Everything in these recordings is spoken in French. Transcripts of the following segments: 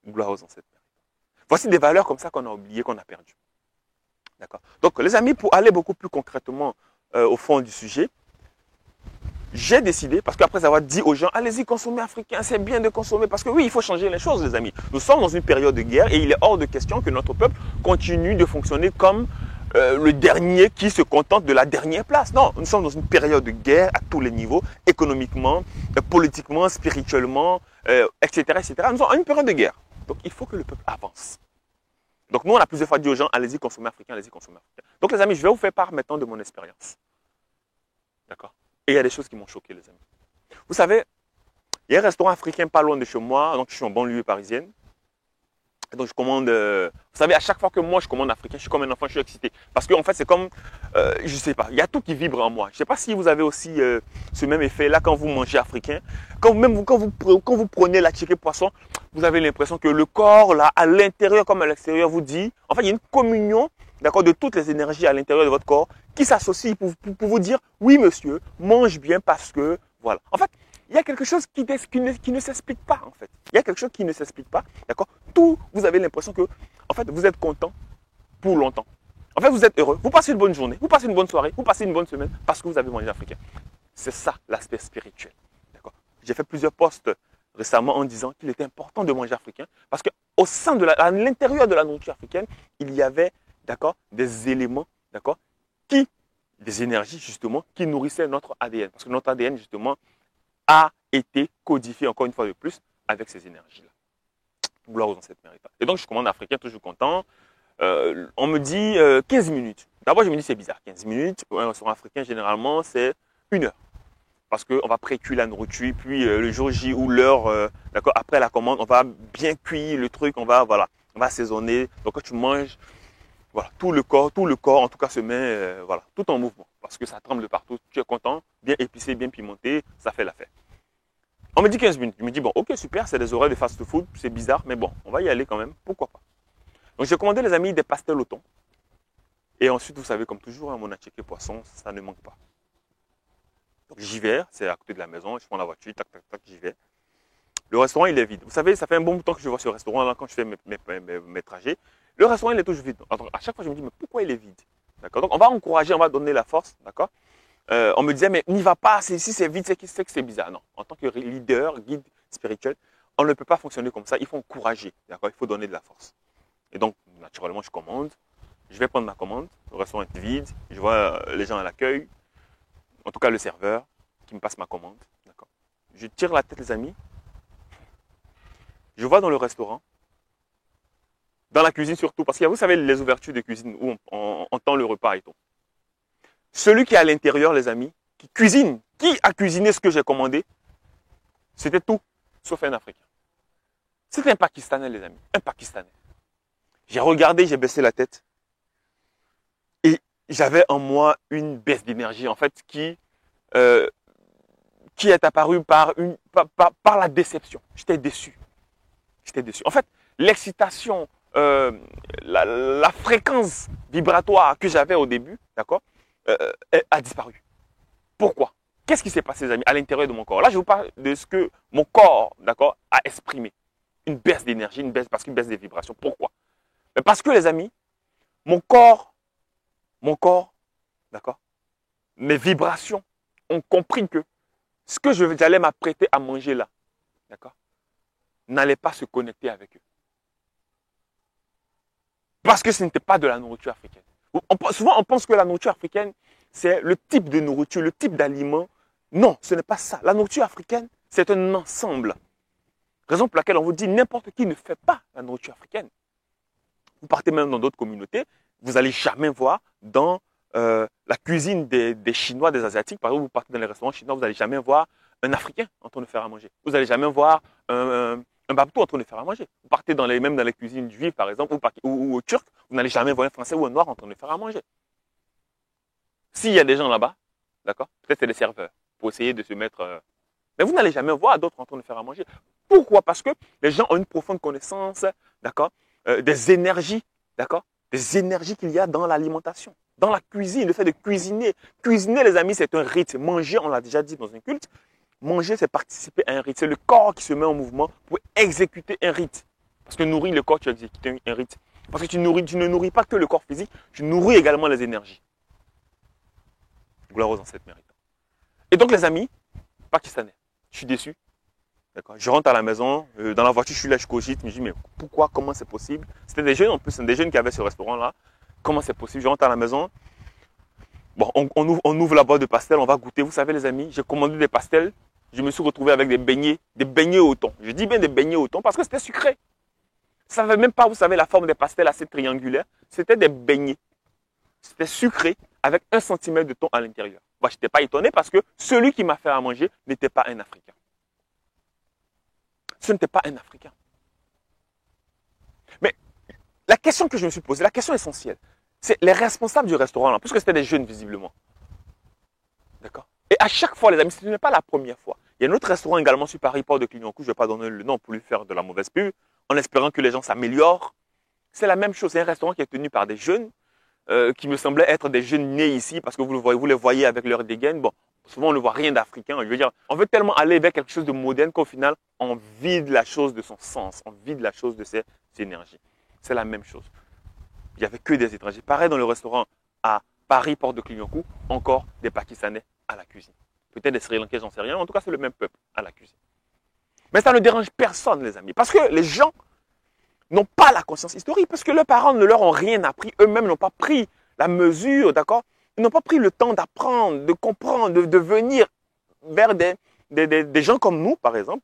Gloire aux ancêtres. Voici des valeurs comme ça qu'on a oubliées, qu'on a perdues. D'accord. Donc, les amis, pour aller beaucoup plus concrètement au fond du sujet, j'ai décidé, parce qu'après avoir dit aux gens, allez-y, consommez africain, c'est bien de consommer, parce que oui, il faut changer les choses, les amis. Nous sommes dans une période de guerre et il est hors de question que notre peuple continue de fonctionner comme le dernier qui se contente de la dernière place. Non, nous sommes dans une période de guerre à tous les niveaux, économiquement, politiquement, spirituellement, etc., etc. Nous sommes en une période de guerre. Donc, il faut que le peuple avance. Donc, nous, on a plusieurs fois dit aux gens, allez-y, consommez africain, allez-y, consommez africain. Donc, les amis, je vais vous faire part maintenant de mon expérience. D'accord. Et il y a des choses qui m'ont choqué, les amis. Vous savez, il y a un restaurant africain pas loin de chez moi, donc je suis en banlieue parisienne. Et donc je commande, vous savez, à chaque fois que moi je commande africain, je suis comme un enfant, je suis excité. Parce qu'en fait, c'est comme, je ne sais pas, il y a tout qui vibre en moi. Je ne sais pas si vous avez aussi ce même effet-là quand vous mangez africain. Quand vous prenez la ticket poisson, vous avez l'impression que le corps, là, à l'intérieur comme à l'extérieur, vous dit, en fait, il y a une communion, d'accord, de toutes les énergies à l'intérieur de votre corps qui s'associent pour vous dire, oui monsieur, mange bien parce que, voilà. En fait, il y a quelque chose qui ne s'explique pas, en fait. Il y a quelque chose qui ne s'explique pas, d'accord. Tout, vous avez l'impression que, en fait, vous êtes content pour longtemps. En fait, vous êtes heureux, vous passez une bonne journée, vous passez une bonne soirée, vous passez une bonne semaine parce que vous avez mangé africain. C'est ça, l'aspect spirituel, d'accord. J'ai fait plusieurs posts récemment en disant qu'il était important de manger africain parce qu'au sein à l'intérieur de la nourriture africaine, il y avait, d'accord, des éléments, d'accord, des énergies justement qui nourrissaient notre ADN. Parce que notre ADN justement a été codifié encore une fois de plus avec ces énergies-là. Gloire aux ancêtres méritants. Et donc je commande africain, toujours content. On me dit 15 minutes. D'abord je me dis c'est bizarre, 15 minutes. Pour un restaurant africain généralement c'est 1 heure. Parce qu'on va pré-cuire la nourriture, puis le jour J ou l'heure, d'accord, après la commande, on va bien cuire le truc, on va assaisonner. Donc quand tu manges, voilà, tout le corps, en tout cas, se met voilà, tout en mouvement. Parce que ça tremble de partout. Tu es content, bien épicé, bien pimenté, ça fait l'affaire. On me dit 15 minutes. Je me dis, bon, ok, super, c'est des horaires de fast-food, c'est bizarre, mais bon, on va y aller quand même, pourquoi pas. Donc j'ai commandé, les amis, des pastels au thon. Et ensuite, vous savez, comme toujours, hein, mon attiqué poisson, ça ne manque pas. Donc j'y vais, c'est à côté de la maison, je prends la voiture, tac, tac, tac, j'y vais. Le restaurant, il est vide. Vous savez, ça fait un bon temps que je vois ce restaurant là quand je fais mes trajets. Le restaurant, il est toujours vide. Alors, à chaque fois, je me dis, mais pourquoi il est vide? D'accord. Donc, on va encourager, on va donner la force. D'accord. On me disait, mais n'y va pas, si c'est vide, c'est que c'est bizarre. Non. En tant que leader, guide spirituel, on ne peut pas fonctionner comme ça. Il faut encourager. D'accord. Il faut donner de la force. Et donc, naturellement, je commande. Je vais prendre ma commande. Le restaurant est vide. Je vois les gens à l'accueil. En tout cas, le serveur qui me passe ma commande. D'accord. Je tire la tête, les amis. Je vois dans le restaurant, dans la cuisine surtout, parce que vous savez les ouvertures de cuisine où on tend le repas et tout. Celui qui est à l'intérieur, les amis, qui cuisine, qui a cuisiné ce que j'ai commandé, c'était tout, sauf un Africain. C'était un Pakistanais, les amis, un Pakistanais. J'ai regardé, j'ai baissé la tête et j'avais en moi une baisse d'énergie, en fait, qui est apparue par la déception. J'étais déçu. J'étais déçu. En fait, l'excitation, la fréquence vibratoire que j'avais au début, d'accord, a disparu. Pourquoi? Qu'est-ce qui s'est passé, les amis, à l'intérieur de mon corps? Là, je vous parle de ce que mon corps, d'accord, a exprimé. Une baisse d'énergie, parce qu'une baisse des vibrations. Pourquoi? Parce que, les amis, mon corps, d'accord, mes vibrations ont compris que ce que j'allais m'apprêter à manger là, d'accord, n'allait pas se connecter avec eux. Parce que ce n'était pas de la nourriture africaine. Souvent, on pense que la nourriture africaine, c'est le type de nourriture, le type d'aliment. Non, ce n'est pas ça. La nourriture africaine, c'est un ensemble. Raison pour laquelle on vous dit n'importe qui ne fait pas la nourriture africaine. Vous partez même dans d'autres communautés, vous n'allez jamais voir dans la cuisine des Chinois, des Asiatiques, par exemple, vous partez dans les restaurants chinois, vous n'allez jamais voir un Africain en train de faire à manger. Vous n'allez jamais voir un babtou en train de faire à manger. Vous partez même dans les cuisines juives, par exemple, ou au turc, vous n'allez jamais voir un Français ou un Noir en train de faire à manger. S'il y a des gens là-bas, d'accord, peut-être c'est des serveurs, pour essayer de se mettre... mais vous n'allez jamais voir d'autres en train de faire à manger. Pourquoi? Parce que les gens ont une profonde connaissance, d'accord, des énergies, d'accord, des énergies qu'il y a dans l'alimentation, dans la cuisine, le fait de cuisiner. Cuisiner, les amis, c'est un rite. Manger, on l'a déjà dit dans un culte, manger, c'est participer à un rite. C'est le corps qui se met en mouvement pour exécuter un rite. Parce que nourrir le corps, tu exécutes un rite. Parce que tu ne nourris pas que le corps physique, tu nourris également les énergies. Gloire aux ancêtres méritants. Et donc les amis, pakistanais, je suis déçu. Je rentre à la maison, dans la voiture, je suis là, je cogite, je me dis, mais pourquoi, comment c'est possible? C'était des jeunes en plus, des jeunes qui avaient ce restaurant-là. Comment c'est possible? Je rentre à la maison, bon, on ouvre la boîte de pastels, on va goûter. Vous savez les amis, j'ai commandé des pastels, je me suis retrouvé avec des beignets au thon. Je dis bien des beignets au thon parce que c'était sucré. Ça ne savait même pas, vous savez, la forme des pastels assez triangulaire. C'était des beignets. C'était sucré avec 1 cm de thon à l'intérieur. Moi, je n'étais pas étonné parce que celui qui m'a fait à manger n'était pas un Africain. Ce n'était pas un Africain. Mais la question que je me suis posée, la question essentielle, c'est les responsables du restaurant, là, puisque c'était des jeunes visiblement. D'accord? Et à chaque fois, les amis, ce n'est pas la première fois. Il y a un autre restaurant également sur Paris, Port de Clignancourt, je ne vais pas donner le nom pour lui faire de la mauvaise pub, en espérant que les gens s'améliorent. C'est la même chose, c'est un restaurant qui est tenu par des jeunes, qui me semblaient être des jeunes nés ici, parce que vous les voyez avec leur dégaine. Bon, souvent on ne voit rien d'africain. Je veux dire, on veut tellement aller vers quelque chose de moderne qu'au final, on vide la chose de son sens, on vide la chose de ses énergies. C'est la même chose. Il n'y avait que des étrangers. Pareil dans le restaurant à Paris, Port de Clignancourt, encore des Pakistanais à la cuisine. Peut-être des Sri Lankais, j'en sais rien. En tout cas, c'est le même peuple à la cuisine. Mais ça ne dérange personne, les amis. Parce que les gens n'ont pas la conscience historique. Parce que leurs parents ne leur ont rien appris. Eux-mêmes n'ont pas pris la mesure, d'accord? Ils n'ont pas pris le temps d'apprendre, de comprendre, de venir vers des gens comme nous, par exemple.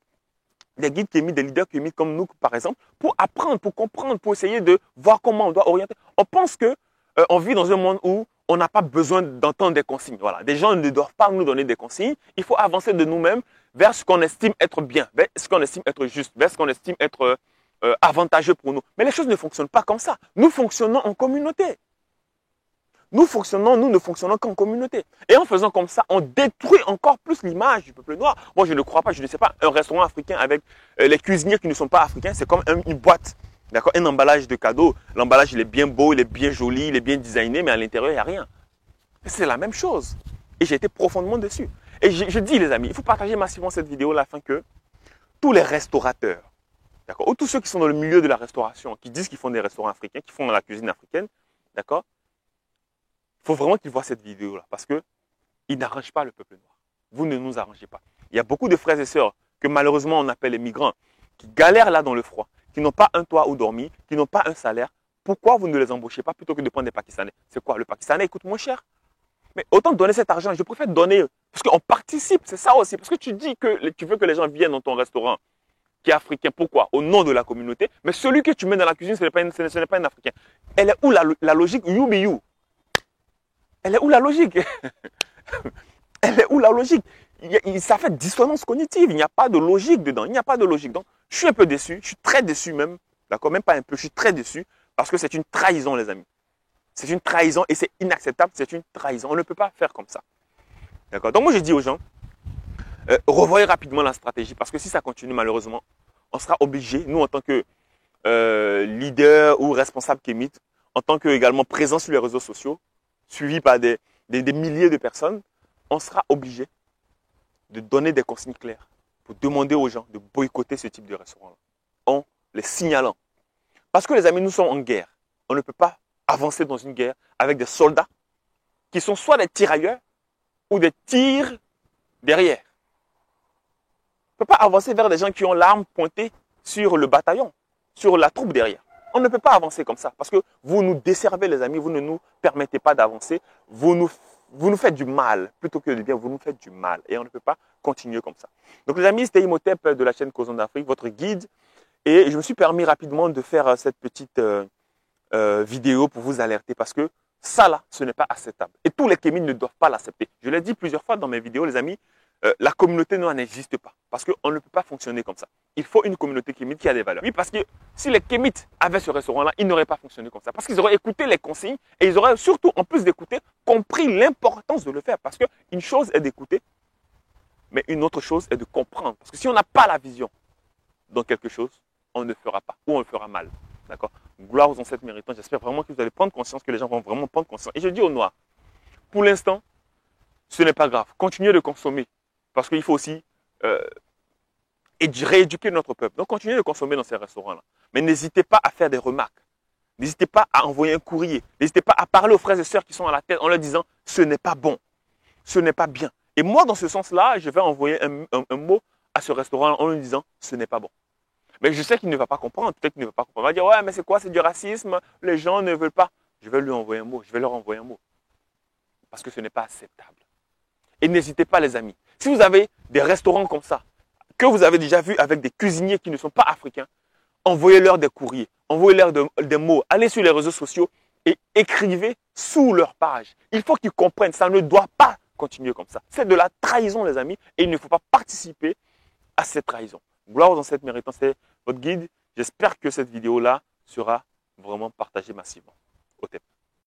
Des guides qui émitent, des leaders qui émitent comme nous, par exemple, pour apprendre, pour comprendre, pour essayer de voir comment on doit orienter. On pense qu'on vit dans un monde où on n'a pas besoin d'entendre des consignes. Voilà. Des gens ne doivent pas nous donner des consignes. Il faut avancer de nous-mêmes vers ce qu'on estime être bien, vers ce qu'on estime être juste, vers ce qu'on estime être avantageux pour nous. Mais les choses ne fonctionnent pas comme ça. Nous fonctionnons en communauté. Nous ne fonctionnons qu'en communauté. Et en faisant comme ça, on détruit encore plus l'image du peuple noir. Moi, je ne crois pas, je ne sais pas, un restaurant africain avec les cuisiniers qui ne sont pas africains, c'est comme une boîte, d'accord, un emballage de cadeaux. L'emballage, il est bien beau, il est bien joli, il est bien designé, mais à l'intérieur, il n'y a rien. C'est la même chose. Et j'ai été profondément déçu. Et je dis, les amis, il faut partager massivement cette vidéo afin que tous les restaurateurs, d'accord, ou tous ceux qui sont dans le milieu de la restauration, qui disent qu'ils font des restaurants africains, qui font de la cuisine africaine, d'accord, il faut vraiment qu'ils voient cette vidéo-là parce qu'ils n'arrangent pas le peuple noir. Vous ne nous arrangez pas. Il y a beaucoup de frères et sœurs que malheureusement on appelle les migrants, qui galèrent là dans le froid, qui n'ont pas un toit où dormir, qui n'ont pas un salaire. Pourquoi vous ne les embauchez pas plutôt que de prendre des Pakistanais? C'est quoi? Le Pakistanais coûte moins cher. Mais autant donner cet argent, je préfère donner, parce qu'on participe, c'est ça aussi. Parce que tu dis que tu veux que les gens viennent dans ton restaurant qui est africain. Pourquoi? Au nom de la communauté. Mais celui que tu mets dans la cuisine, ce n'est pas un Africain. Elle est où la logique? You be you. Elle est où la logique? Elle est où la logique? Ça fait dissonance cognitive. Il n'y a pas de logique dedans. Il n'y a pas de logique. Donc, je suis un peu déçu. Je suis très déçu même. D'accord? Même pas un peu. Je suis très déçu parce que c'est une trahison, les amis. C'est une trahison et c'est inacceptable. C'est une trahison. On ne peut pas faire comme ça. D'accord? Donc, moi, je dis aux gens, revoyez rapidement la stratégie parce que si ça continue, malheureusement, on sera obligé, nous, en tant que leader ou responsable Kémit, en tant que également présent sur les réseaux sociaux, suivi par des milliers de personnes, on sera obligé de donner des consignes claires pour demander aux gens de boycotter ce type de restaurant-là, en les signalant. Parce que les amis, nous sommes en guerre. On ne peut pas avancer dans une guerre avec des soldats qui sont soit des tirailleurs ou des tirs derrière. On ne peut pas avancer vers des gens qui ont l'arme pointée sur le bataillon, sur la troupe derrière. On ne peut pas avancer comme ça parce que vous nous desservez, les amis, vous ne nous permettez pas d'avancer, vous nous faites du mal plutôt que du bien, vous nous faites du mal et on ne peut pas continuer comme ça. Donc les amis, c'était Imhotep de la chaîne Causons d'Afrique, votre guide, et je me suis permis rapidement de faire cette petite vidéo pour vous alerter parce que ça là, ce n'est pas acceptable et tous les Kémis ne doivent pas l'accepter. Je l'ai dit plusieurs fois dans mes vidéos, les amis, la communauté noire n'existe pas parce qu'on ne peut pas fonctionner comme ça. Il faut une communauté kémite qui a des valeurs. Oui, parce que si les kémites avaient ce restaurant-là, ils n'auraient pas fonctionné comme ça. Parce qu'ils auraient écouté les consignes et ils auraient surtout, en plus d'écouter, compris l'importance de le faire. Parce qu'une chose est d'écouter, mais une autre chose est de comprendre. Parce que si on n'a pas la vision dans quelque chose, on ne le fera pas ou on le fera mal. D'accord? Gloire aux ancêtres méritants. J'espère vraiment que vous allez prendre conscience, que les gens vont vraiment prendre conscience. Et je dis aux Noirs, pour l'instant, ce n'est pas grave. Continuez de consommer. Parce qu'il faut aussi et de rééduquer notre peuple. Donc, continuez de consommer dans ces restaurants-là. Mais n'hésitez pas à faire des remarques. N'hésitez pas à envoyer un courrier. N'hésitez pas à parler aux frères et sœurs qui sont à la tête en leur disant « ce n'est pas bon, ce n'est pas bien ». Et moi, dans ce sens-là, je vais envoyer un mot à ce restaurant en lui disant « ce n'est pas bon ». Mais je sais qu'il ne va pas comprendre. Peut-être qu'il ne va pas comprendre. Il va dire « ouais, mais c'est quoi? C'est du racisme. Les gens ne veulent pas. » Je vais lui envoyer un mot. Je vais leur envoyer un mot. Parce que ce n'est pas acceptable. Et n'hésitez pas, les amis. Si vous avez des restaurants comme ça, que vous avez déjà vu avec des cuisiniers qui ne sont pas africains, envoyez-leur des courriers, envoyez-leur des mots, allez sur les réseaux sociaux et écrivez sous leur page. Il faut qu'ils comprennent, ça ne doit pas continuer comme ça. C'est de la trahison, les amis, et il ne faut pas participer à cette trahison. Gloire aux ancêtres méritants, c'est votre guide. J'espère que cette vidéo-là sera vraiment partagée massivement. Au